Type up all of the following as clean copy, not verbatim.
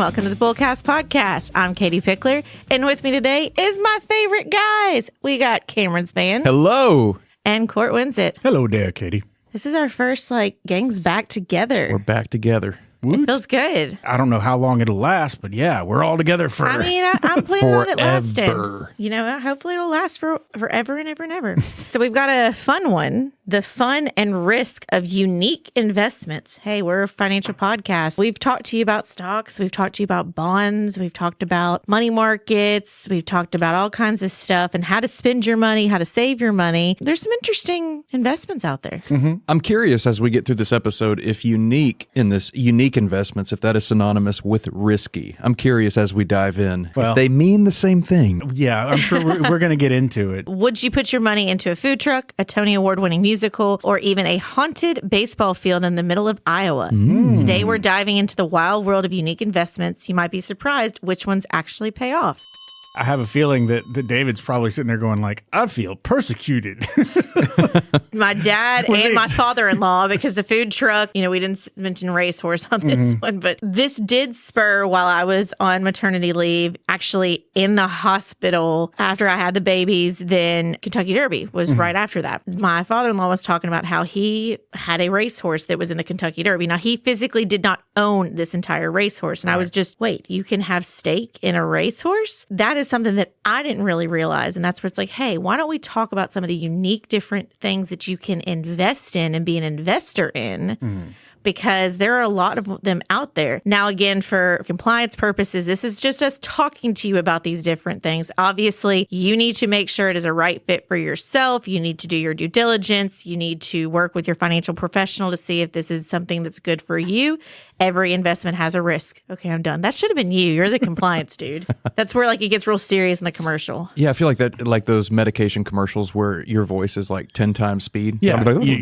welcome to the BullCast podcast. I'm Katie Pickler, and with me today is my favorite guys. We got Cameron Spann. Hello. And Court Winsett. Hello there, Katie. This is our first, gangs back together. We're back together. It feels good. I don't know how long it'll last, but yeah, we're all together for... I'm planning on it lasting. Forever. Hopefully it'll last for forever and ever and ever. So we've got a fun one. The fun and risk of unique investments. Hey, we're a financial podcast. We've talked to you about stocks. We've talked to you about bonds. We've talked about money markets. We've talked about all kinds of stuff and how to spend your money, how to save your money. There's some interesting investments out there. Mm-hmm. I'm curious as we get through this episode if unique investments, if that is synonymous with risky. I'm curious as we dive in. If they mean the same thing. Yeah, I'm sure we're going to get into it. Would you put your money into a food truck, a Tony Award-winning musical, or even a haunted baseball field in the middle of Iowa? Today, we're diving into the wild world of unique investments. You might be surprised which ones actually pay off. I have a feeling that David's probably sitting there going I feel persecuted. My dad and my father-in-law, because the food truck, we didn't mention racehorse on this one, but this did spur while I was on maternity leave, actually in the hospital after I had the babies. Then Kentucky Derby was right after that. My father-in-law was talking about how he had a racehorse that was in the Kentucky Derby. Now, he physically did not own this entire racehorse. And I was just, wait, you can have stake in a racehorse? That is something that I didn't really realize. And that's where it's hey, why don't we talk about some of the unique different things that you can invest in and be an investor in? Because there are a lot of them out there. Now, again, for compliance purposes, this is just us talking to you about these different things. Obviously, you need to make sure it is a right fit for yourself. You need to do your due diligence. You need to work with your financial professional to see if this is something that's good for you. Every investment has a risk. Okay, I'm done. That should have been you. You're the compliance dude. That's where it gets real serious in the commercial. Yeah, I feel like that, like those medication commercials where your voice is 10 times speed. Yeah, that's when you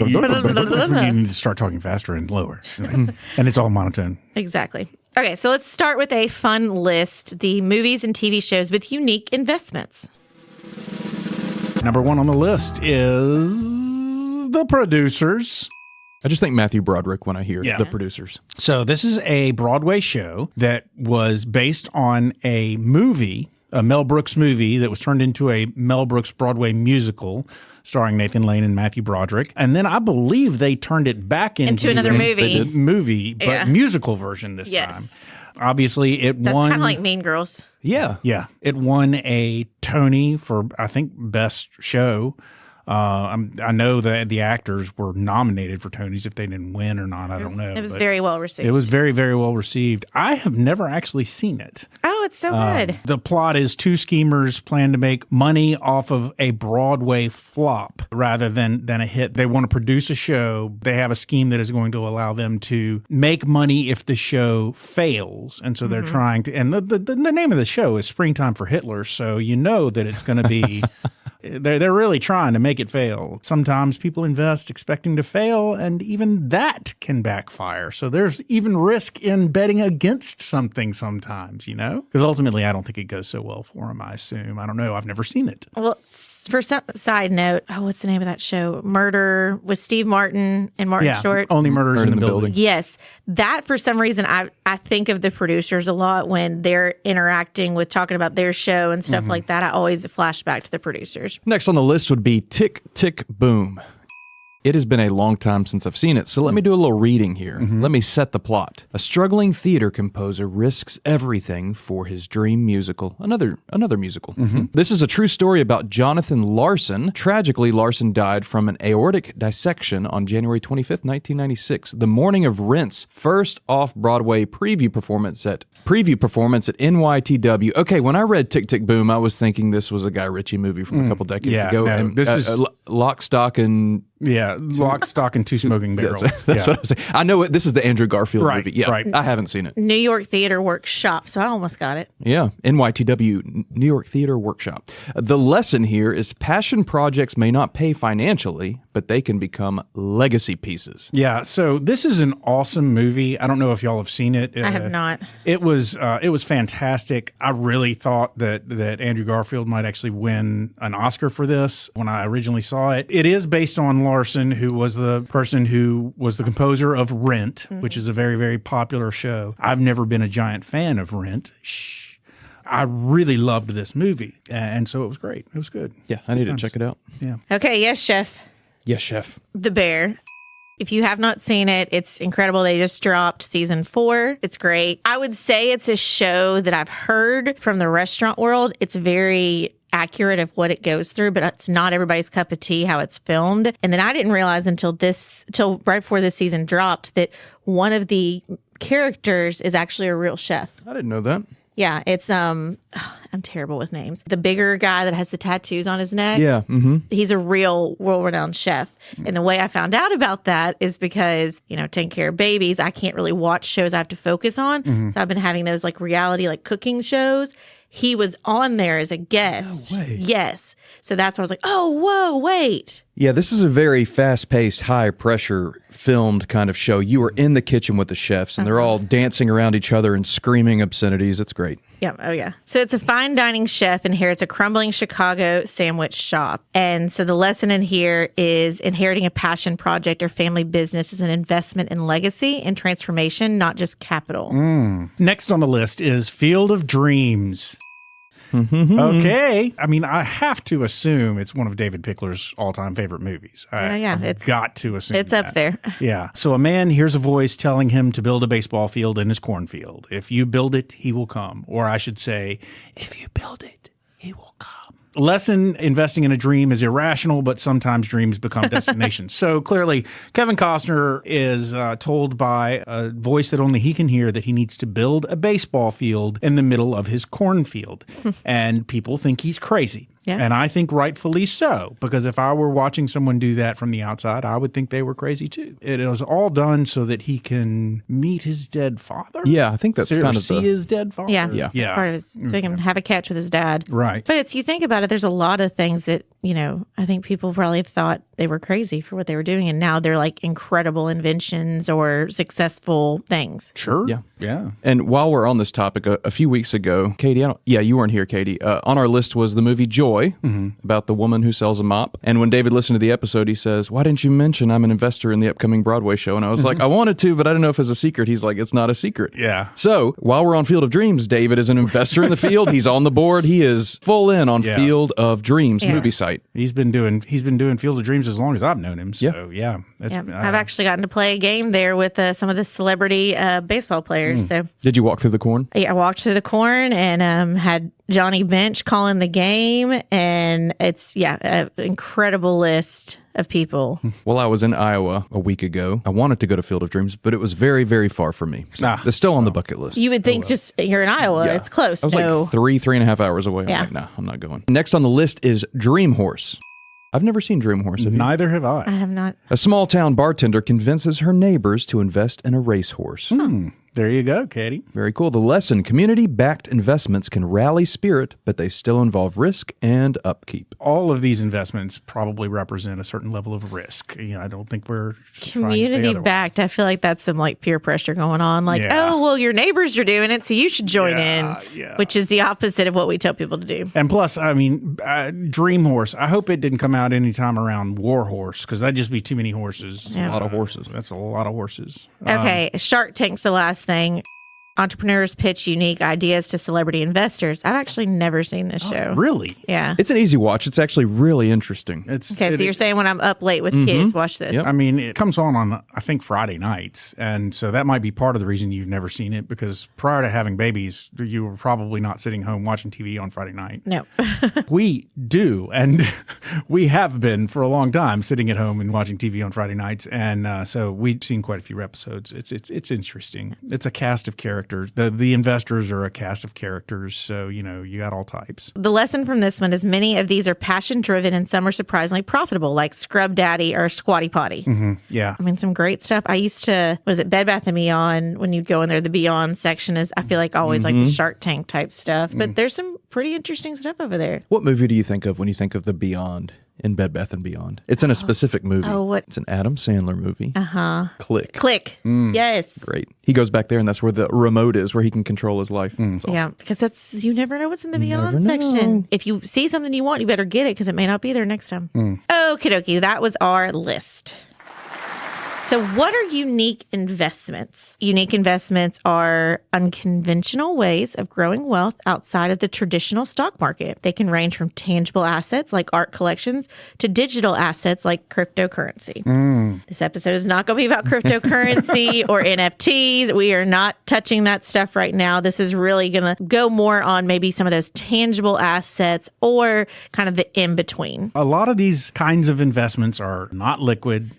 need to start talking faster and lower. And it's all monotone. Exactly. Okay, so let's start with a fun list. The movies and TV shows with unique investments. Number one on the list is The Producers. I just think Matthew Broderick when I hear The Producers. So this is a Broadway show that was based on a movie, a Mel Brooks movie that was turned into a Mel Brooks Broadway musical starring Nathan Lane and Matthew Broderick. And then I believe they turned it back into another movie. But musical version this time. Obviously, That's kind of like Mean Girls. Yeah. Yeah. It won a Tony for, I think, Best Show. I know that the actors were nominated for Tonys. If they didn't win or not, I don't know. It was very well received. It was very, very well received. I have never actually seen it. Oh, it's so good. The plot is two schemers plan to make money off of a Broadway flop rather than a hit. They want to produce a show. They have a scheme that is going to allow them to make money if the show fails. And so they're trying to, and the name of the show is Springtime for Hitler. So you know that it's going to be... They're really trying to make it fail. Sometimes people invest expecting to fail, and even that can backfire. So there's even risk in betting against something sometimes, Because ultimately, I don't think it goes so well for them, I assume. I don't know. I've never seen it. Well, for some side note, what's the name of that show? Murder with Steve Martin and Martin Short. Only Murders in the Building. Yes. That, for some reason, I think of The Producers a lot when they're interacting with talking about their show and stuff like that. I always flash back to The Producers. Next on the list would be Tick, Tick, Boom. It has been a long time since I've seen it, so let me do a little reading here. Let me set the plot. A struggling theater composer risks everything for his dream musical. Another musical. This is a true story about Jonathan Larson. Tragically, Larson died from an aortic dissection on January 25th, 1996, the morning of Rent's first off-Broadway preview performance at NYTW. Okay, when I read Tick, Tick, Boom, I was thinking this was a Guy Ritchie movie from a couple decades ago. No, and this is Lock, Stock, and... Yeah, Lock, Stock, and Two Smoking Barrels. That's what I was saying. I know this is the Andrew Garfield movie. Yeah, right. I haven't seen it. New York Theater Workshop, so I almost got it. Yeah, NYTW, New York Theater Workshop. The lesson here is passion projects may not pay financially, but they can become legacy pieces. Yeah, so this is an awesome movie. I don't know if y'all have seen it. I have not. It was fantastic. I really thought that Andrew Garfield might actually win an Oscar for this when I originally saw it. It is based on Larson, who was the person who was the composer of Rent, which is a very, very popular show. I've never been a giant fan of Rent. Shh. I really loved this movie, and so it was great. It was good. Yeah, I need to check it out. Yeah. Okay, yes, Chef. Yes, Chef. The Bear. If you have not seen it, it's incredible. They just dropped season 4. It's great. I would say it's a show that I've heard from the restaurant world. It's very accurate of what it goes through, but it's not everybody's cup of tea how it's filmed. And then I didn't realize until right before this season dropped that one of the characters is actually a real chef. I didn't know that. Yeah, it's I'm terrible with names. The bigger guy that has the tattoos on his neck. Yeah. Mm-hmm. He's a real world-renowned chef. And the way I found out about that is because, taking care of babies, I can't really watch shows I have to focus on. So I've been having those like reality, like cooking shows. He was on there as a guest. No way. Yes. So that's why I was like, oh, whoa, wait. Yeah, this is a very fast-paced, high-pressure filmed kind of show. You are in the kitchen with the chefs, and they're all dancing around each other and screaming obscenities. It's great. Yeah. Oh, yeah. So it's a fine dining chef inherits a crumbling Chicago sandwich shop. And so the lesson in here is inheriting a passion project or family business is an investment in legacy and transformation, not just capital. Next on the list is Field of Dreams. Okay. I mean, I have to assume it's one of David Pickler's all-time favorite movies. I've got to assume It's up there. Yeah. So a man hears a voice telling him to build a baseball field in his cornfield. If you build it, he will come. Or I should say, if you build it, he will come. Lesson, investing in a dream is irrational, but sometimes dreams become destinations. So clearly, Kevin Costner is told by a voice that only he can hear that he needs to build a baseball field in the middle of his cornfield. And people think he's crazy. Yeah. And I think rightfully so, because if I were watching someone do that from the outside, I would think they were crazy too. It is all done so that he can meet his dead father. Yeah, I think that's kind of see his dead father. Yeah. That's part of his, so he can have a catch with his dad. Right. But you think about it, there's a lot of things that, I think people probably thought they were crazy for what they were doing. And now they're like incredible inventions or successful things. Sure. Yeah. And while we're on this topic, a few weeks ago, Katie, you weren't here, Katie. On our list was the movie Joy, about the woman who sells a mop. And when David listened to the episode, he says, why didn't you mention I'm an investor in the upcoming Broadway show? And I was like, I wanted to, but I didn't know if it's a secret. He's like, it's not a secret. Yeah. So while we're on Field of Dreams, David is an investor in the field. He's on the board. He is full in on Field of Dreams movie site. He's been doing Field of Dreams as long as I've known him. So I've actually gotten to play a game there with some of the celebrity baseball players. So did you walk through the corn? Yeah, I walked through the corn and had Johnny Bench calling the game, and it's an incredible list of people. Well, I was in Iowa a week ago. I wanted to go to Field of Dreams, but it was very, very far from me. So it's still on the bucket list. You would think just you're in Iowa, it's close. I was like 3.5 hours away. I'm like, nah, I'm not going. Next on the list is Dream Horse. I've never seen Dream Horse. Have you? Neither have I. I have not. A small town bartender convinces her neighbors to invest in a racehorse. There you go, Katie. Very cool. The lesson, community-backed investments can rally spirit, but they still involve risk and upkeep. All of these investments probably represent a certain level of risk. I don't think we're community-backed. I feel like that's some like peer pressure going on. Like, oh, well, your neighbors are doing it, so you should join in, which is the opposite of what we tell people to do. And plus, I mean, Dream Horse, I hope it didn't come out anytime around War Horse, because that'd just be too many horses. That's a lot of horses. That's a lot of horses. Okay, Shark Tank's the last thing. Entrepreneurs pitch unique ideas to celebrity investors. I've actually never seen this show. Really? Yeah. It's an easy watch. It's actually really interesting. So you're saying when I'm up late with kids, watch this. Yep. I mean, it comes on, I think, Friday nights. And so that might be part of the reason you've never seen it, because prior to having babies, you were probably not sitting home watching TV on Friday night. No. We do. And we have been for a long time sitting at home and watching TV on Friday nights. And so we've seen quite a few episodes. It's interesting. It's a cast of characters. The investors are a cast of characters, so you got all types. The lesson from this one is many of these are passion driven and some are surprisingly profitable, like Scrub Daddy or Squatty Potty. Yeah, I mean, some great stuff. I used to Bed Bath & Beyond, when you'd go in there, the Beyond section is, I feel like, always like the Shark Tank type stuff, but there's some pretty interesting stuff over there. What movie do you think of when you think of the Beyond Beyond in Bed Bath & Beyond. It's in a specific movie. Oh, what? It's an Adam Sandler movie. Uh-huh. Click. Click. Yes. Great. He goes back there, and that's where the remote is, where he can control his life. It's awesome. Yeah, because you never know what's in the Beyond never section. know. If you see something you want, you better get it because it may not be there next time. Okie dokie, that was our list. So what are unique investments? Unique investments are unconventional ways of growing wealth outside of the traditional stock market. They can range from tangible assets like art collections to digital assets like cryptocurrency. This episode is not going to be about cryptocurrency or NFTs. We are not touching that stuff right now. This is really going to go more on maybe some of those tangible assets or kind of the in-between. A lot of these kinds of investments are not liquid.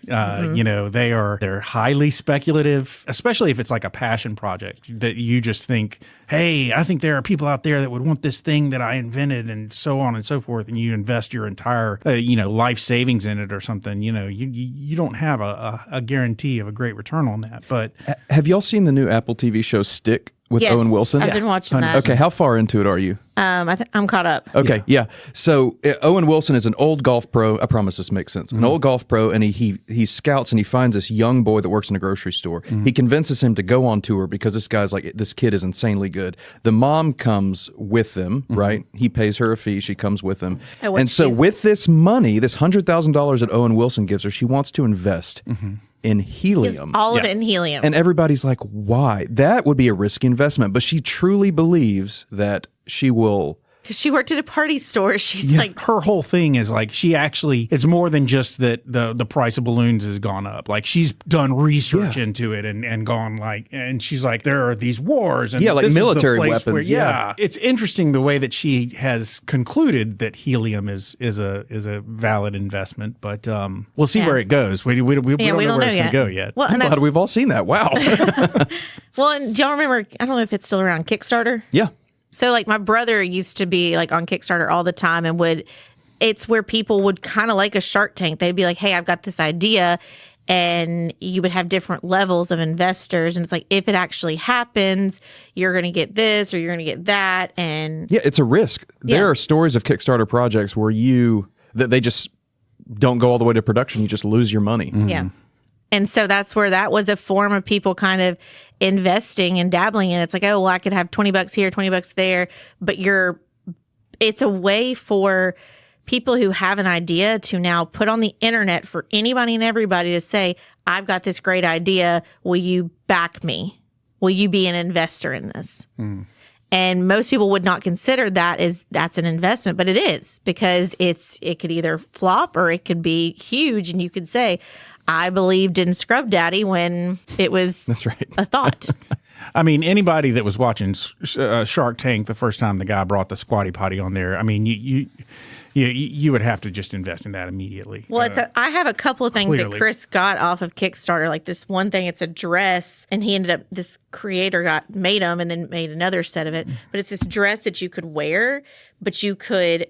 They're highly speculative, especially if it's like a passion project that you just think, hey, I think there are people out there that would want this thing that I invented and so on and so forth. And you invest your entire, life savings in it or something. You don't have a guarantee of a great return on that. But Have y'all seen the new Apple TV show Stick with Yes, Owen Wilson? I've been watching that. Okay, how far into it are you? I'm caught up. Okay, yeah. So Owen Wilson is an old golf pro. I promise this makes sense. An old golf pro, and he scouts and he finds this young boy that works in a grocery store. He convinces him to go on tour because this kid is insanely good. The mom comes with them, right? He pays her a fee. She comes with him. And so with this money, this $100,000 that Owen Wilson gives her, she wants to invest in helium. All of it in helium. And everybody's like, why? That would be a risky investment. But she truly believes that she will. Because she worked at a party store. She's like, her whole thing is like it's more than just that the price of balloons has gone up. Like she's done research into it and gone and she's like, there are these wars and like this military is the place weapons. Where, it's interesting the way that she has concluded that helium is a valid investment, but we'll see where it goes. We don't know where it's going to go yet. Well, I'm glad we've all seen that. Wow. Well, and do y'all remember? I don't know if it's still around, Kickstarter. Yeah. So like my brother used to be like on Kickstarter all the time and it's where people would kind of like a Shark Tank. They'd be like, hey, I've got this idea. And you would have different levels of investors. And it's like, if it actually happens, you're going to get this or you're going to get that. And yeah, it's a risk. There are stories of Kickstarter projects where that they just don't go all the way to production. You just lose your money. Yeah. And so that's where that was a form of people kind of investing and dabbling in. It's like, oh, well, I could have $20 here, $20 there. But it's a way for people who have an idea to now put on the internet for anybody and everybody to say, I've got this great idea. Will you back me? Will you be an investor in this? And most people would not consider that's an investment, but it is, because it could either flop or it could be huge. And you could say, I believed in Scrub Daddy when it was That's right. a thought. I mean, anybody that was watching Shark Tank the first time the guy brought the squatty potty on there, I mean, you would have to just invest in that immediately. Well, I have a couple of things clearly. that Chris got off of Kickstarter. Like this one thing, it's a dress, and this creator made them and then made another set of it. But it's this dress that you could wear, but you could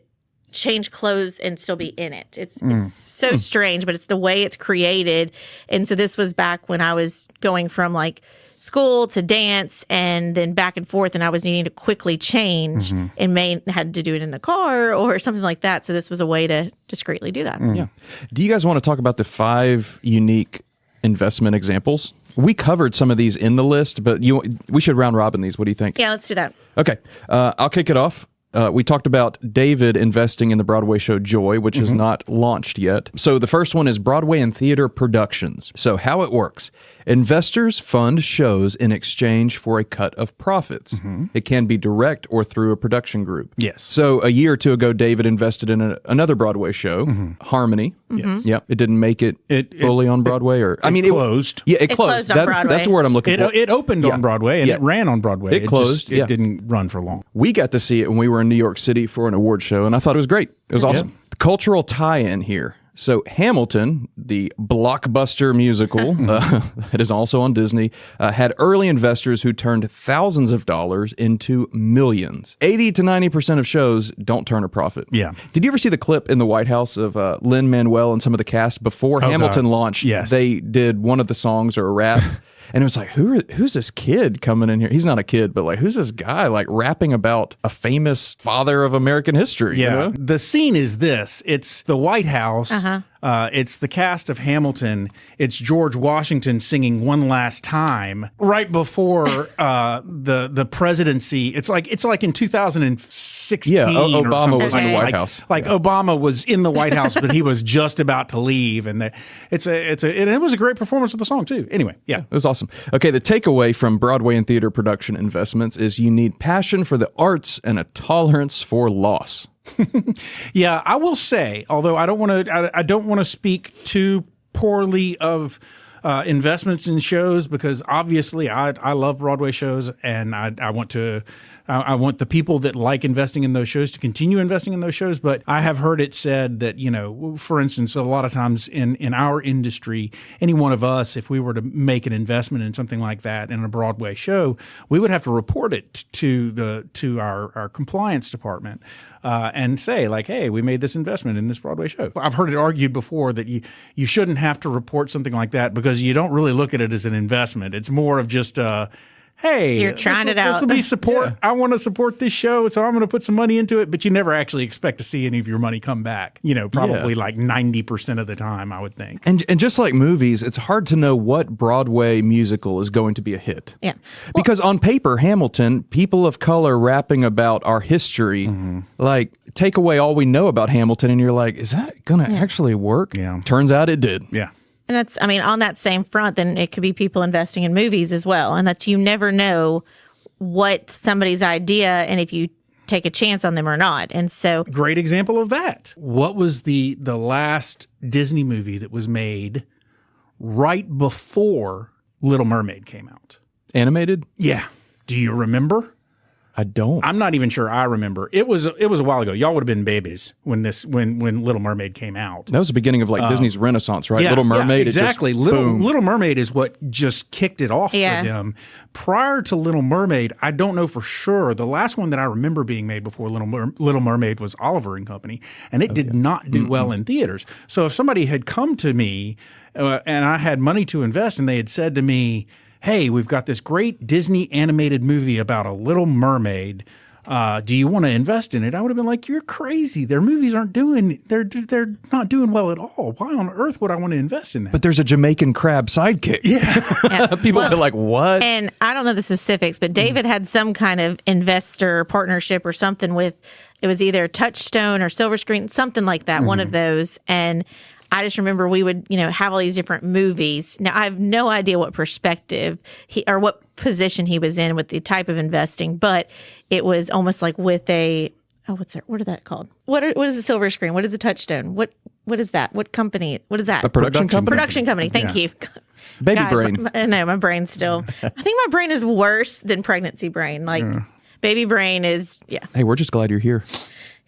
change clothes and still be in it. It's so strange, but it's the way it's created. And so this was back when I was going from like school to dance and then back and forth, and I was needing to quickly change and had to do it in the car or something like that. So this was a way to discreetly do that. Yeah. Do you guys want to talk about the 5 unique investment examples? We covered some of these in the list, but we should round robin these. What do you think? Yeah, let's do that. Okay. I'll kick it off. We talked about David investing in the Broadway show Joy, which is not launched yet. So the first one is Broadway and Theater Productions. So how it works. Investors fund shows in exchange for a cut of profits. It can be direct or through a production group. Yes. So a year or two ago, David invested in another Broadway show, Harmony. Yes. Yep. It didn't make it fully on Broadway, it closed. It closed. on Broadway. That's the word I'm looking for. It opened on Broadway and it ran on Broadway. It closed. It didn't run for long. We got to see it when we were in New York City for an award show, and I thought it was great. It was awesome. The cultural tie-in here. So Hamilton, the blockbuster musical that is also on Disney, had early investors who turned thousands of dollars into millions. 80 to 90% of shows don't turn a profit. Yeah. Did you ever see the clip in the White House of Lin-Manuel and some of the cast before Hamilton launched? Yes. They did one of the songs or a rap. And it was like, who's this kid coming in here? He's not a kid, but like, who's this guy like rapping about a famous father of American history? Yeah. You know? The scene is this. It's the White House. It's the cast of Hamilton. It's George Washington singing "One Last Time" right before the presidency. It's like in 2016. Yeah, or Obama something. was in the Okay. White House. Like Obama was in the White House, but he was just about to leave, and and it was a great performance of the song too. Anyway, yeah. It was awesome. Okay, the takeaway from Broadway and theater production investments is you need passion for the arts and a tolerance for loss. Yeah, I will say, although I don't want to speak too poorly of investments in shows, because obviously I love Broadway shows, and I want the people that like investing in those shows to continue investing in those shows. But I have heard it said that, for instance, a lot of times in our industry, any one of us, if we were to make an investment in something like that in a Broadway show, we would have to report it to our compliance department and say like, hey, we made this investment in this Broadway show. I've heard it argued before that you shouldn't have to report something like that because you don't really look at it as an investment. It's more of just hey, You're trying it out. This will be support. I want to support this show, so I'm going to put some money into it. But you never actually expect to see any of your money come back. Probably like 90% of the time, I would think. And just like movies, it's hard to know what Broadway musical is going to be a hit. Yeah. Because on paper, Hamilton, people of color rapping about our history, like take away all we know about Hamilton, and you're like, is that going to actually work? Yeah. Turns out it did. Yeah. And that's, on that same front, then it could be people investing in movies as well. And that you never know what somebody's idea and if you take a chance on them or not. And so, Great example of that. What was the last Disney movie that was made right before Little Mermaid came out? Animated? Yeah. Do you remember? I don't. I'm not even sure I remember. It was a while ago. Y'all would have been babies when Little Mermaid came out. That was the beginning of like Disney's Renaissance, right? Yeah, Little Mermaid. yeah, exactly. It just, boom. Little Mermaid is what just kicked it off for them. Prior to Little Mermaid, I don't know for sure. The last one that I remember being made before Little Mermaid was Oliver and Company, and it did not do well in theaters. So if somebody had come to me and I had money to invest, and they had said to me, hey, we've got this great Disney animated movie about a Little Mermaid. Do you want to invest in it? I would have been like, you're crazy. Their movies they're not doing well at all. Why on earth would I want to invest in that? But there's a Jamaican crab sidekick. Yeah. People are like, what? and I don't know the specifics, but David had some kind of investor partnership or something with, it was either Touchstone or Silver Screen, something like that, one of those. And I just remember we would, have all these different movies. Now, I have no idea what perspective or what position he was in with the type of investing, but it was almost like with a, what is that called? What is a Silver Screen? What is a Touchstone? What is that? What company? What is that? A production company? Production company. Thank you. Baby Guys, brain. No, my brain's still, I think my brain is worse than pregnancy brain. Like baby brain is, Hey, we're just glad you're here.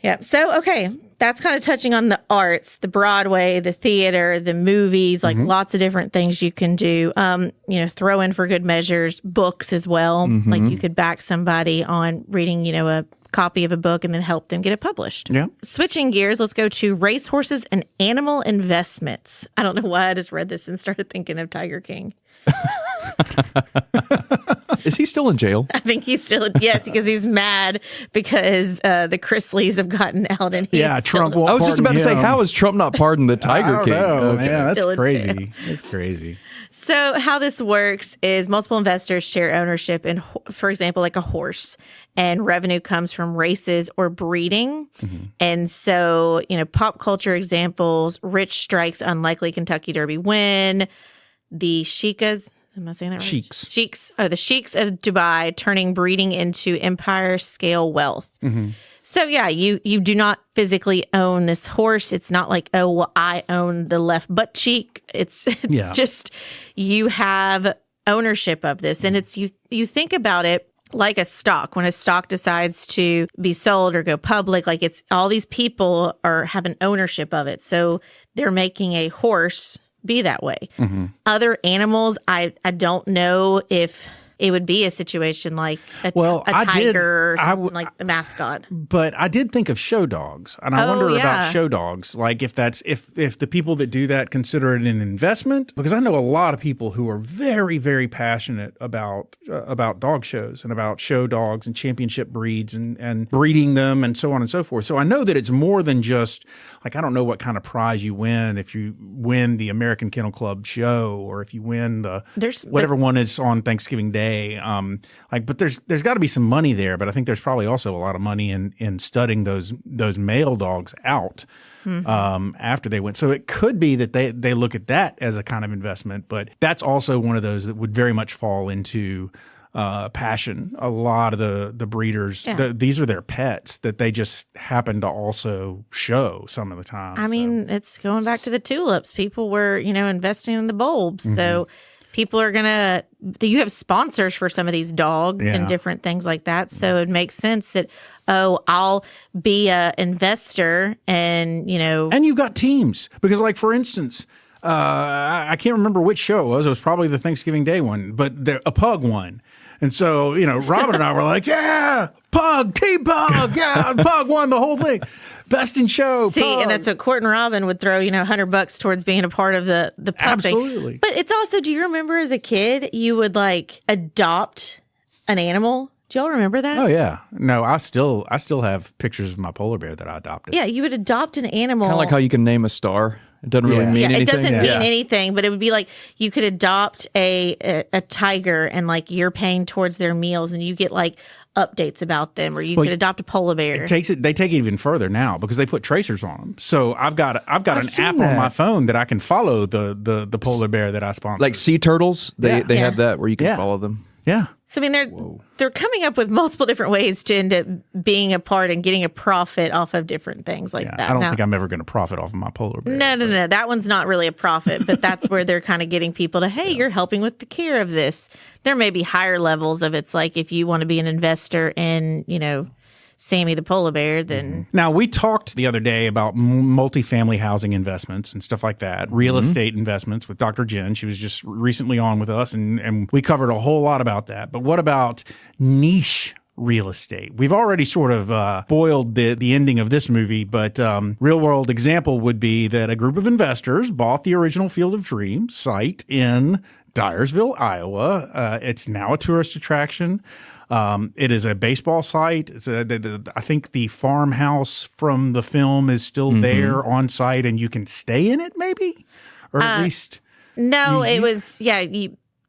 Yeah. So, okay. That's kind of touching on the arts, the Broadway, the theater, the movies, like lots of different things you can do. Throw in for good measures, books as well. Like you could back somebody on reading, a copy of a book and then help them get it published. Yeah. Switching gears, let's go to racehorses and animal investments. I don't know why I just read this and started thinking of Tiger King. Is he still in jail? I think he's still, yes, because he's mad because the Chrisleys have gotten out and he's Trump still, won't I was just about to say, him. how has Trump not pardoned the Tiger King? Oh, man, Still that's in crazy. That's crazy. So how this works is multiple investors share ownership in, for example, like a horse, and revenue comes from races or breeding. And so, pop culture examples, Rich Strike's unlikely Kentucky Derby win, the Sheikas, am I saying that right? Sheiks. The Sheiks of Dubai turning breeding into empire scale wealth. So yeah, you do not physically own this horse. It's not like, oh, well, I own the left butt cheek. It's just you have ownership of this. And it's you think about it like a stock. When a stock decides to be sold or go public, like it's all these people have an ownership of it. So they're making a horse be that way. Other animals, I don't know if it would be a situation like a I did- tiger or I something w- like the mascot. But I did think of show dogs, and I wonder about show dogs. Like if the people that do that consider it an investment, because I know a lot of people who are very, very passionate about dog shows and about show dogs and championship breeds and breeding them and so on and so forth. So I know that it's more than just like, I don't know what kind of prize you win if you win the American Kennel Club show or if you win whatever one is on Thanksgiving Day. But there's got to be some money there, but I think there's probably also a lot of money in studying those male dogs out after they went. So it could be that they look at that as a kind of investment, but that's also one of those that would very much fall into passion. A lot of the breeders, these are their pets that they just happen to also show some of the time. I mean, it's going back to the tulips. People were, investing in the bulbs. So people are you have sponsors for some of these dogs and different things like that. So it makes sense that, I'll be a investor and, And you've got teams because, like, for instance, I can't remember which show it was. It was probably the Thanksgiving Day one, but a pug won. And so, Robin and I were like, yeah, pug, Team Pug, yeah, pug won the whole thing. Best in show, See, pug. and that's what Court and Robin would throw, $100 towards being a part of the pup thing. Absolutely. But it's also, do you remember as a kid, you would like adopt an animal? Do y'all remember that? Oh, yeah. No, I still have pictures of my polar bear that I adopted. Yeah, you would adopt an animal. Kind of like how you can name a star. It doesn't really mean anything. It doesn't mean anything, but it would be like you could adopt a tiger and like you're paying towards their meals and you get like updates about them, or you could adopt a polar bear. They take it even further now because they put tracers on them. So I've got an app on my phone that I can follow the polar bear that I sponsor. Like sea turtles, they have that where you can follow them. Yeah. So, I mean, they're coming up with multiple different ways to end up being a part and getting a profit off of different things like that. I don't think I'm ever going to profit off of my polar bear. No. That one's not really a profit, but that's where they're kind of getting people to, hey, you're helping with the care of this. There may be higher levels of it's like if you want to be an investor in, Sammy the polar bear, then... Now, we talked the other day about multifamily housing investments and stuff like that, real estate investments with Dr. Jen. She was just recently on with us, and we covered a whole lot about that. But what about niche real estate? We've already sort of boiled the ending of this movie, but real-world example would be that a group of investors bought the original Field of Dreams site in Dyersville, Iowa. It's now a tourist attraction. It is a baseball site. I think the farmhouse from the film is still there on site, and you can stay in it, maybe, or at least. No, it was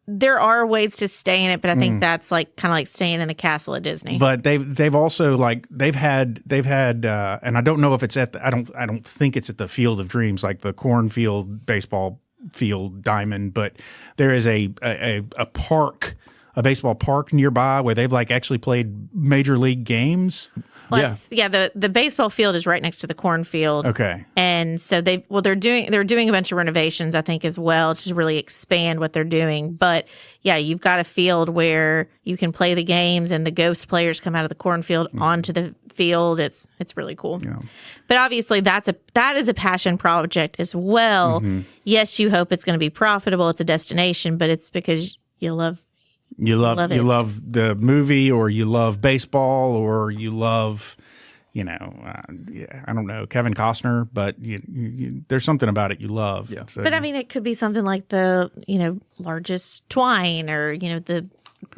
there are ways to stay in it, but I think that's like kind of like staying in the castle at Disney. But they've also they've had and I don't know if it's I don't think it's at the Field of Dreams, like the cornfield baseball field diamond, but there is a park. A baseball park nearby where they've actually played major league games. The baseball field is right next to the cornfield. Okay. And so they're doing a bunch of renovations, I think, as well to really expand what they're doing. But yeah, you've got a field where you can play the games and the ghost players come out of the cornfield onto the field. It's really cool. Yeah. But obviously that is a passion project as well. Yes, you hope it's going to be profitable. It's a destination, but it's because you love the movie, or you love baseball, or you love, I don't know, Kevin Costner, but there's something about it you love. Yeah. So, but I mean, it could be something like the, largest twine, or, the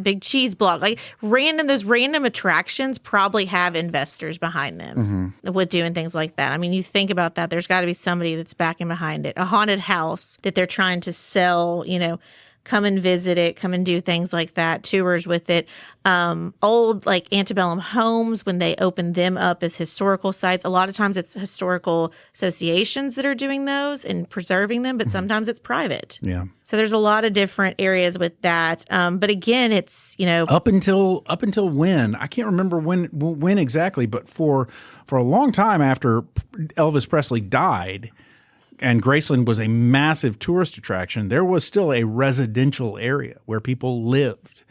big cheese block. Like those random attractions probably have investors behind them with doing things like that. I mean, you think about that, there's got to be somebody that's backing behind it. A haunted house that they're trying to sell, come and visit it, come and do things like that, tours with it. Old antebellum homes, when they open them up as historical sites, a lot of times it's historical associations that are doing those and preserving them, but sometimes it's private. Yeah. So there's a lot of different areas with that. But again, it's, up until when? I can't remember when exactly, but for a long time after Elvis Presley died, and Graceland was a massive tourist attraction, there was still a residential area where people lived.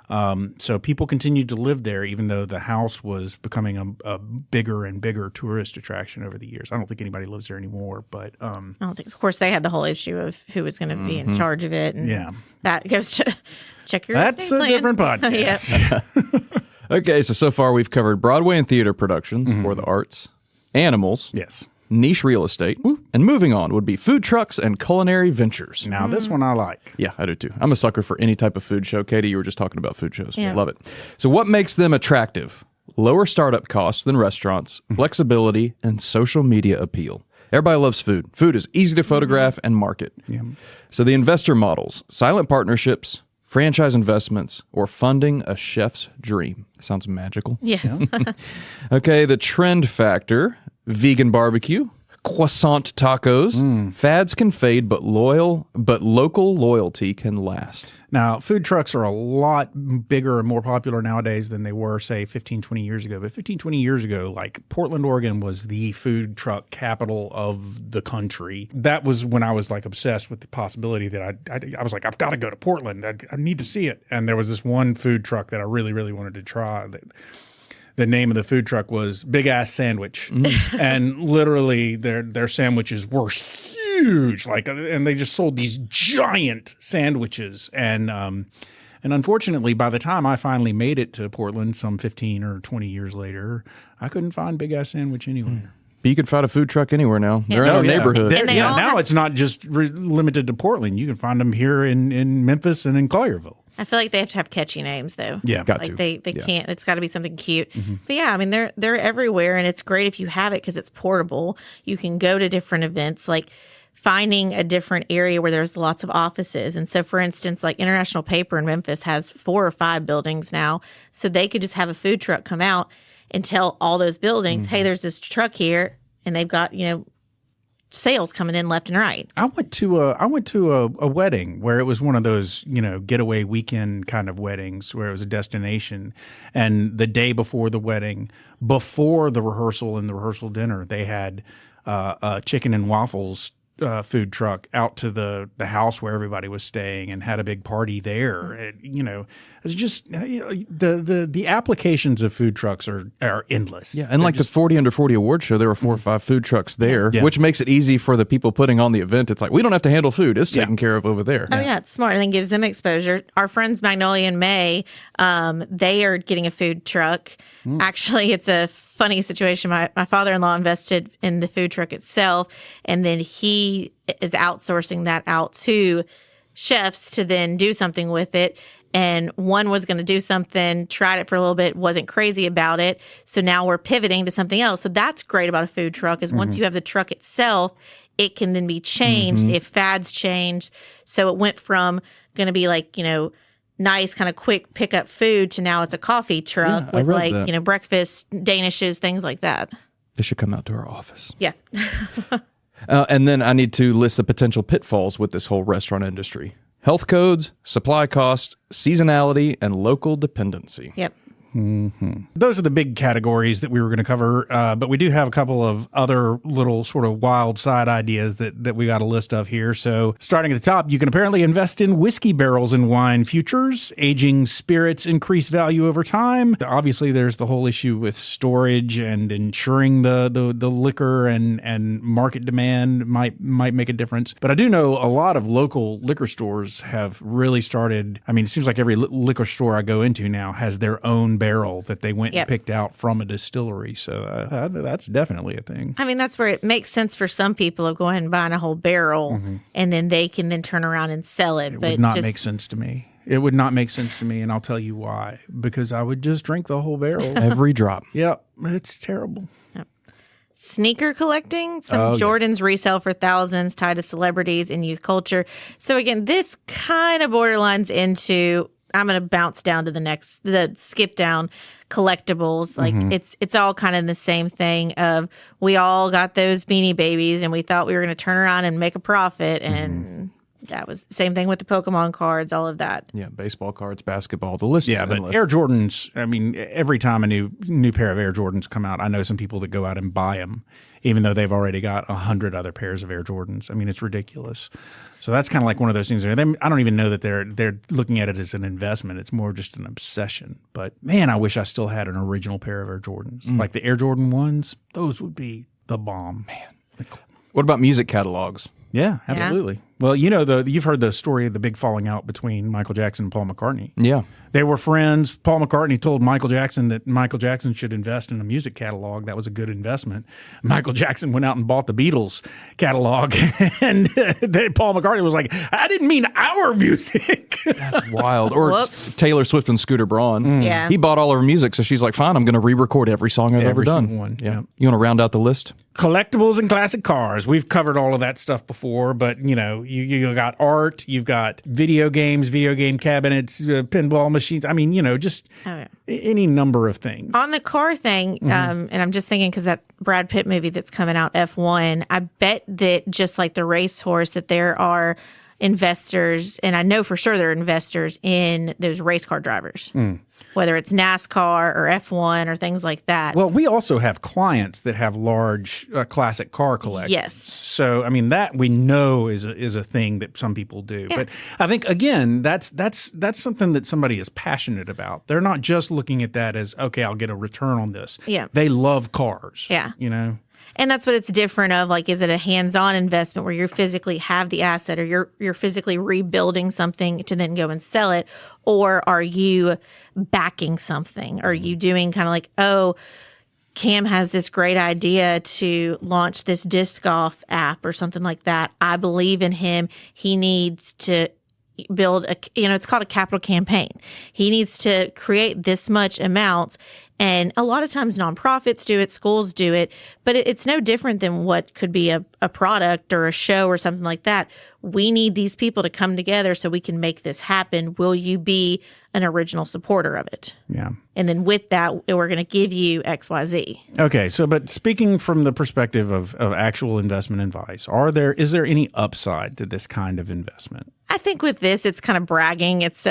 So people continued to live there, even though the house was becoming a bigger and bigger tourist attraction over the years. I don't think anybody lives there anymore, but I don't think. Of course, they had the whole issue of who was going to be in charge of it, and that goes to check your. That's a plan. different podcast. Okay, so far we've covered Broadway and theater productions for the arts, animals, Yes. niche real estate, and moving on would be food trucks and culinary ventures. Now this one I like. Yeah, I do too. I'm a sucker for any type of food show. Katie, you were just talking about food shows. Yeah. Love it. So what makes them attractive? Lower startup costs than restaurants, flexibility, and social media appeal. Everybody loves food. Food is easy to photograph and market. Yeah. So the investor models, silent partnerships, franchise investments, or funding a chef's dream. Sounds magical. Yes. Okay, the trend factor, vegan barbecue, croissant tacos. Fads can fade, but local loyalty can last. Now, food trucks are a lot bigger and more popular nowadays than they were, say, 15, 20 years ago. But 15, 20 years ago, like Portland, Oregon was the food truck capital of the country. That was when I was like obsessed with the possibility that I was like, I've got to go to Portland. I need to see it. And there was this one food truck that I really, really wanted to try. The name of the food truck was Big Ass Sandwich. And literally their sandwiches were huge, and they just sold these giant sandwiches. And unfortunately, by the time I finally made it to Portland, some 15 or 20 years later, I couldn't find Big Ass Sandwich anywhere. But you can find a food truck anywhere now. They're in our yeah. neighborhood. And they all now have- it's not just limited to Portland. You can find them here in Memphis and in Collierville. I feel like they have to have catchy names, though. Yeah. Got Like to. they can't. It's got to be something cute. But yeah, I mean they're everywhere, and it's great if you have it because it's portable. You can go to different events, like finding a different area where there's lots of offices. And so, for instance, like International Paper in Memphis has 4 or 5 buildings now, so they could just have a food truck come out and tell all those buildings, "Hey, there's this truck here," and they've got sales coming in left and right. I went to a wedding where it was one of those, getaway weekend kind of weddings where it was a destination. And the day before the wedding, before the rehearsal and the rehearsal dinner, they had a chicken and waffles food truck out to the house where everybody was staying and had a big party there. And, it's just the applications of food trucks are endless. Yeah, and like the 40 Under 40 award show, there were 4 or 5 food trucks there, Yeah. which makes it easy for the people putting on the event. It's like, we don't have to handle food. It's taken care of over there. Oh yeah, it's smart and then gives them exposure. Our friends Magnolia and May, they are getting a food truck. Actually, it's a funny situation. My father-in-law invested in the food truck itself, and then he is outsourcing that out to chefs to then do something with it. And one was going to do something, tried it for a little bit, wasn't crazy about it. So now we're pivoting to something else. So that's great about a food truck is once you have the truck itself, it can then be changed if fads change. So it went from going to be like, nice kind of quick pickup food to now it's a coffee truck Yeah, I with read like, that. breakfast, danishes, things like that. They should come out to our office. Yeah. And then I need to list the potential pitfalls with this whole restaurant industry. Health codes, supply costs, seasonality, and local dependency. Yep. Those are the big categories that we were going to cover, but we do have a couple of other little sort of wild side ideas that we got a list of here. So starting at the top, you can apparently invest in whiskey barrels and wine futures. Aging spirits increase value over time. Obviously, there's the whole issue with storage and ensuring the liquor and market demand might make a difference. But I do know a lot of local liquor stores have really started. I mean, it seems like every liquor store I go into now has their own barrel that they went and picked out from a distillery. So that's definitely a thing. I mean, that's where it makes sense for some people of going and buying a whole barrel and then they can then turn around and sell it. It would not make sense to me. It would not make sense to me, and I'll tell you why. Because I would just drink the whole barrel. Every drop. Yep, it's terrible. Sneaker collecting. Some Jordans resell for thousands tied to celebrities and youth culture. So again, this kind of borderlines into, I'm going to bounce down to the skip down collectibles. Like it's all kind of the same thing of we all got those Beanie Babies and we thought we were going to turn around and make a profit. And that was the same thing with the Pokemon cards, all of that. Yeah, baseball cards, basketball, the list is But endless. Air Jordans, I mean, every time a new pair of Air Jordans come out, I know some people that go out and buy them even though they've already got 100 other pairs of Air Jordans. I mean, it's ridiculous. So that's kind of like one of those things. I don't even know that they're looking at it as an investment. It's more just an obsession. But man, I wish I still had an original pair of Air Jordans. Like the Air Jordan 1s, those would be the bomb. Man. What about music catalogs? Yeah, absolutely. Well, you've heard the story of the big falling out between Michael Jackson and Paul McCartney. Yeah. They were friends. Paul McCartney told Michael Jackson that Michael Jackson should invest in a music catalog. That was a good investment. Michael Jackson went out and bought the Beatles catalog, and Paul McCartney was like, I didn't mean our music. That's wild. Or Whoops. Taylor Swift and Scooter Braun. Yeah. He bought all of her music, so she's like, fine, I'm going to re-record every song I've ever done. Single one. Yeah. Yeah. You want to round out the list? Collectibles and classic cars. We've covered all of that stuff before, but you got art, you've got video games, video game cabinets, pinball machines. I mean, just any number of things. On the car thing, and I'm just thinking because that Brad Pitt movie that's coming out, F1, I bet that just like the racehorse, that there are investors, and I know for sure there are investors in those race car drivers, whether it's NASCAR or F1 or things like that. Well, we also have clients that have large classic car collections. Yes. So, I mean, that we know is a thing that some people do. Yeah. But I think, again, that's something that somebody is passionate about. They're not just looking at that as, okay, I'll get a return on this. Yeah. They love cars. Yeah. And that's what it's different of. Like, is it a hands-on investment where you physically have the asset, or you're physically rebuilding something to then go and sell it? Or are you backing something? Are you doing kind of like, oh, Cam has this great idea to launch this disc golf app or something like that. I believe in him. He needs to build it's called a capital campaign. He needs to create this much amounts. And a lot of times nonprofits do it, schools do it, but it's no different than what could be a product or a show or something like that. We need these people to come together so we can make this happen. Will you be an original supporter of it? yeah. And then with that, we're going to give you XYZ. Okay, but speaking from the perspective of actual investment advice, is there any upside to this kind of investment? I think with this, it's kind of bragging. It's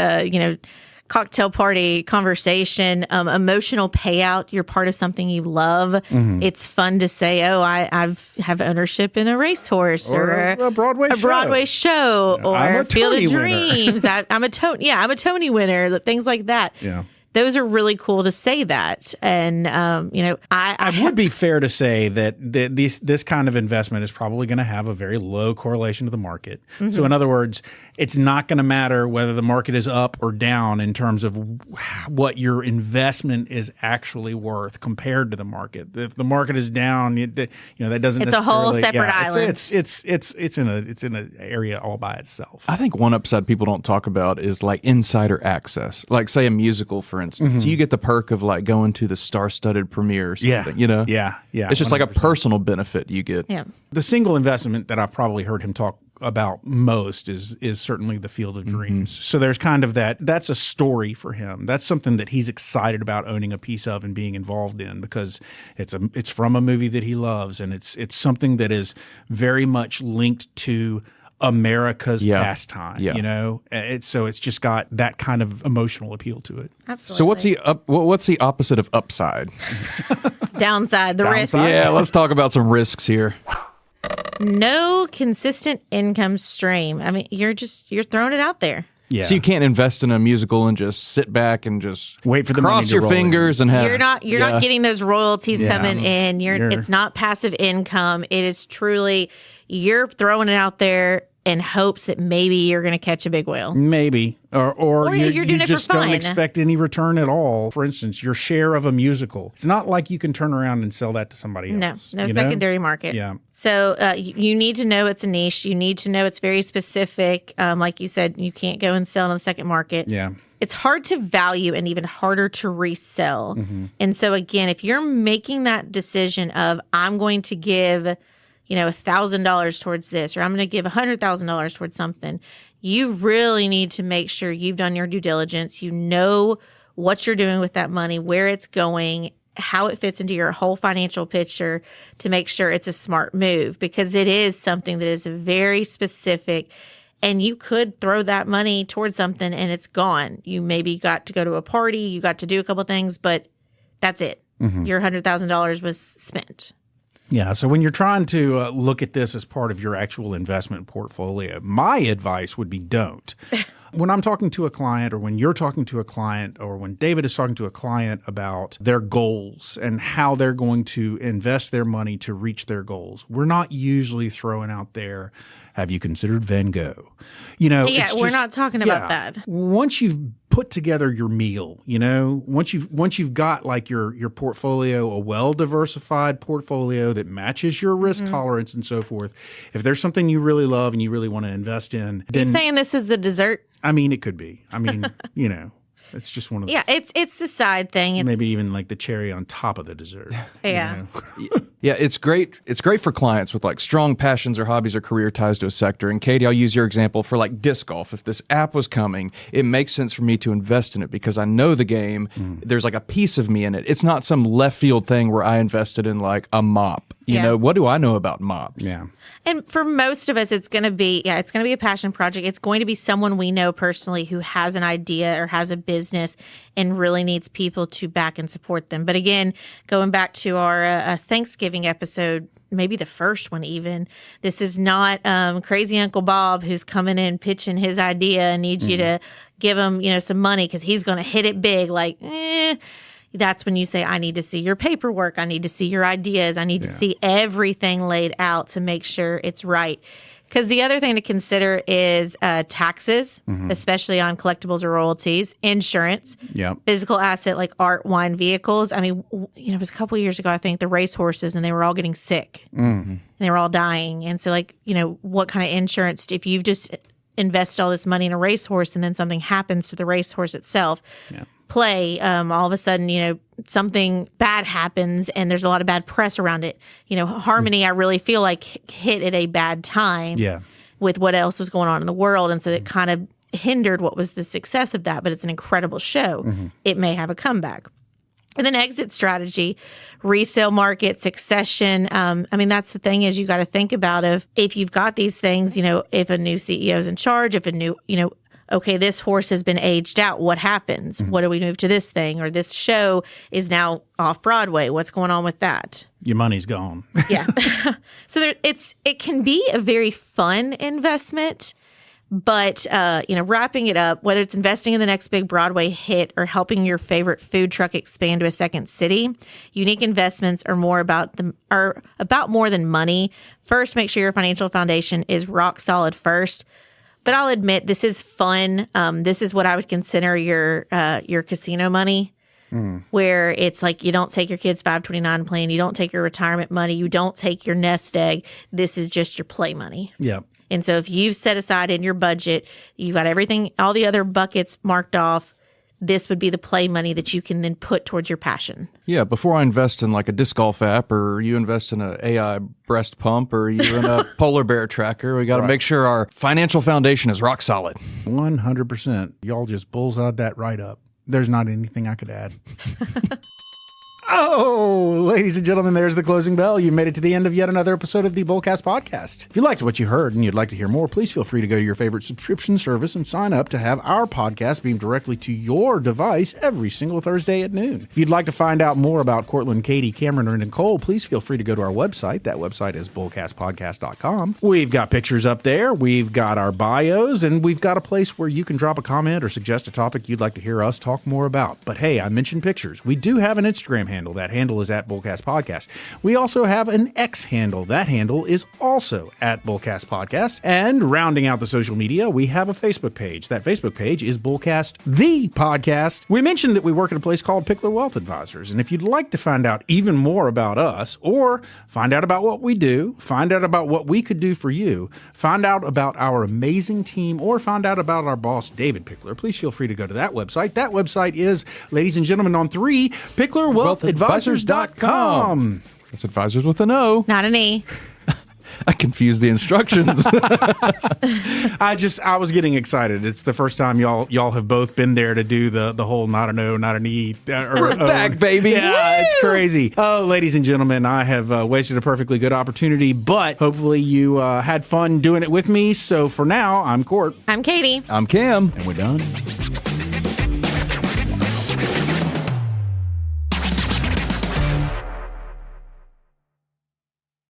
cocktail party conversation, emotional payout. You're part of something you love. It's fun to say, oh, I have ownership in a racehorse or a Broadway show or I'm a Field Tony of winner. Dreams. I'm a Tony winner. Things like that. Yeah. Those are really cool to say that. And, I would be fair to say that this kind of investment is probably going to have a very low correlation to the market. So in other words, it's not going to matter whether the market is up or down in terms of what your investment is actually worth compared to the market. If the market is down, that doesn't. It's a whole separate island. It's in an area all by itself. I think one upside people don't talk about is like insider access. Like say a musical, for instance, you get the perk of like going to the star-studded premiere or something, Yeah. It's just 100%. Like a personal benefit you get. yeah. The single investment that I've probably heard him talk about most is certainly the Field of Dreams. So there's kind of that's a story for him. That's something that he's excited about owning a piece of and being involved in because it's from a movie that he loves, and it's something that is very much linked to America's pastime. Yeah. It's just got that kind of emotional appeal to it. Absolutely. So what's the opposite of upside? Downside, the risk. Downside? Yeah, let's talk about some risks here. No consistent income stream. I mean, you're throwing it out there. Yeah. So you can't invest in a musical and just sit back and just wait for the money cross to your roll fingers in. and have. You're not getting those royalties coming in. It's not passive income. It is truly you're throwing it out there in hopes that maybe you're going to catch a big whale. Maybe. Or you're doing you it for just don't fun. expect any return at all. For instance, your share of a musical. It's not like you can turn around and sell that to somebody else. No secondary market. Yeah. So you need to know it's a niche. You need to know it's very specific. Like you said, you can't go and sell on the second market. Yeah. It's hard to value and even harder to resell. And so again, if you're making that decision of I'm going to give $1,000 towards this, or I'm going to give $100,000 towards something, you really need to make sure you've done your due diligence. You know what you're doing with that money, where it's going, how it fits into your whole financial picture to make sure it's a smart move, because it is something that is very specific. And you could throw that money towards something and it's gone. You maybe got to go to a party, you got to do a couple things, but that's it. Your $100,000 was spent. Yeah. So when you're trying to look at this as part of your actual investment portfolio, my advice would be don't. When I'm talking to a client, or when you're talking to a client, or when David is talking to a client about their goals and how they're going to invest their money to reach their goals, we're not usually throwing out there, have you considered Van Gogh? Yeah, we're not talking about that. Once you've put together your meal, once you've got like your portfolio, a well-diversified portfolio that matches your risk tolerance and so forth, if there's something you really love and you really want to invest in, then, you're saying this is the dessert? I mean, it could be. I mean, it's just one of the... Yeah, it's the side thing. It's, maybe even like the cherry on top of the dessert. Yeah. Yeah, it's great. It's great for clients with like strong passions or hobbies or career ties to a sector. And Katie, I'll use your example for like disc golf. If this app was coming, it makes sense for me to invest in it because I know the game. There's like a piece of me in it. It's not some left field thing where I invested in like a mop. What do I know about mops? Yeah. And for most of us, it's going to be a passion project. It's going to be someone we know personally who has an idea or has a business and really needs people to back and support them. But again, going back to our Thanksgiving episode, maybe the first one even, this is not crazy Uncle Bob who's coming in pitching his idea and needs you to give him, some money because he's going to hit it big. Like, that's when you say, I need to see your paperwork. I need to see your ideas. I need to see everything laid out to make sure it's right. Because the other thing to consider is taxes, especially on collectibles or royalties, insurance, physical asset like art, wine, vehicles. I mean, it was a couple of years ago, I think, the racehorses, and they were all getting sick. And they were all dying. And so, what kind of insurance, if you've just invested all this money in a racehorse and then something happens to the racehorse itself, all of a sudden, something bad happens and there's a lot of bad press around it. Harmony, I really feel like hit at a bad time with what else was going on in the world. And so it kind of hindered what was the success of that, but it's an incredible show. It may have a comeback. And then exit strategy, resale market, succession. That's the thing is you got to think about if you've got these things, if a new CEO is in charge, if a new, okay, this horse has been aged out. What happens? What do we move to this thing? Or this show is now off Broadway. What's going on with that? Your money's gone. Yeah. So it can be a very fun investment, but wrapping it up, whether it's investing in the next big Broadway hit or helping your favorite food truck expand to a second city, unique investments are about more than money. First, make sure your financial foundation is rock solid first. But I'll admit, this is fun. This is what I would consider your casino money, where it's like you don't take your kid's 529 plan, you don't take your retirement money, you don't take your nest egg. This is just your play money. Yeah. And so if you've set aside in your budget, you've got everything, all the other buckets marked off, this would be the play money that you can then put towards your passion. Yeah, before I invest in like a disc golf app, or you invest in an AI breast pump, or you in a polar bear tracker, we got to make sure our financial foundation is rock solid. 100%. Y'all just bullseyed that right up. There's not anything I could add. Oh, ladies and gentlemen, there's the closing bell. You made it to the end of yet another episode of the BullCast podcast. If you liked what you heard and you'd like to hear more, please feel free to go to your favorite subscription service and sign up to have our podcast beamed directly to your device every single Thursday at noon. If you'd like to find out more about Cortland, Katie, Cameron, and Nicole, please feel free to go to our website. That website is bullcastpodcast.com. We've got pictures up there. We've got our bios, and we've got a place where you can drop a comment or suggest a topic you'd like to hear us talk more about. But hey, I mentioned pictures. We do have an Instagram handle. That handle is at BullCast Podcast. We also have an X handle. That handle is also at BullCast Podcast. And rounding out the social media, we have a Facebook page. That Facebook page is BullCast the Podcast. We mentioned that we work at a place called Pickler Wealth Advisors. And if you'd like to find out even more about us, or find out about what we do, find out about what we could do for you, find out about our amazing team, or find out about our boss, David Pickler, please feel free to go to that website. That website is, ladies and gentlemen, on 3, PicklerWealthAdvisors.com. That's advisors with an O. Not an E. I confused the instructions. I was getting excited. It's the first time y'all have both been there to do the whole not an O, not an E. We're back, baby. Yeah, it's crazy. Oh, ladies and gentlemen, I have wasted a perfectly good opportunity, but hopefully you had fun doing it with me. So for now, I'm Court. I'm Katie. I'm Cam. And we're done.